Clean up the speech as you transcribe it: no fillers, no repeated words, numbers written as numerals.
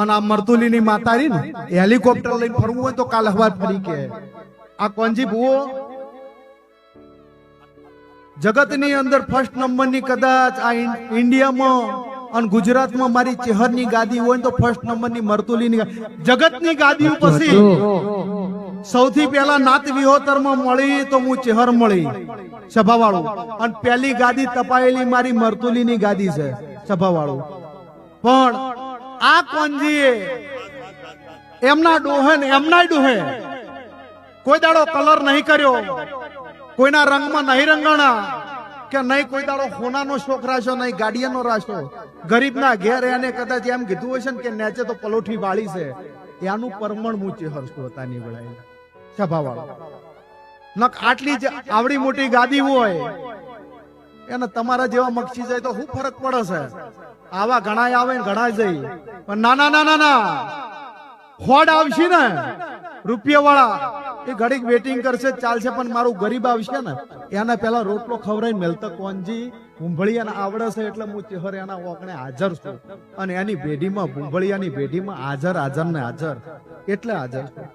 અને આ મરતુલીની માતારી ને હેલિકોપ્ટર લઈને ફરવું હોય તો કાલ હવાર ફરી કે આ કોંજી ભૂવો જગતની અંદર ફર્સ્ટ નંબરની કદાચ આ ઇન્ડિયામાં અને ગુજરાતમાં મારી ચેહરની ગાદી હોય તો ફર્સ્ટ નંબરની મરતુલીની જગતની ગાદી પછી સૌથી પહેલા નાત વિહોતરમાં મળી તો હું ચેહર મળી સભાવાળું અને પહેલી ગાદી તપાયેલી મારી મરતુલીની ગાદી છે સભાવાળું. પણ આ કોંજીએ એમના ડોહે ને એમના ડોહે કોઈ દાડો કલર નહીં કર્યો, કોઈના રંગમાં નહીં રંગાણા કે નહીં કોઈ દાડો હોનાનો શોખ રાખ્યો, નહીં ગાડીયાનો રાખ્યો. ગરીબના ઘેર એને કદાચ એમ કીધું હશે ને કે નેચે તો પલોઠી વાળી છે, એનું પરમણ હું ચેહર શ્રોતાની વળાય સભાવાળો. નક આટલી જ આવડી મોટી ગાદી હોય એને તમારા જેવા મક્ષી જાય તો શું ફરક પડે છે? આવા ઘણા આવે ને ઘણા જઈ, પણ નાના નાના ના ખોડ આવશે ને રૂપિયા વાળા એ ઘડીક વેટિંગ કરશે ચાલશે, પણ મારું ગરીબ આવશે ને એના પેલા રોટલો ખવડાવીને મેલતા કોંજી ભૂંભળિયાને આવડે છે એટલે હું ચેહર એના ઓકણે હાજર છું અને એની ભેડીમાં ભૂંભળિયાની ભેડીમાં હાજર હાજર ને હાજર એટલે હાજર છું.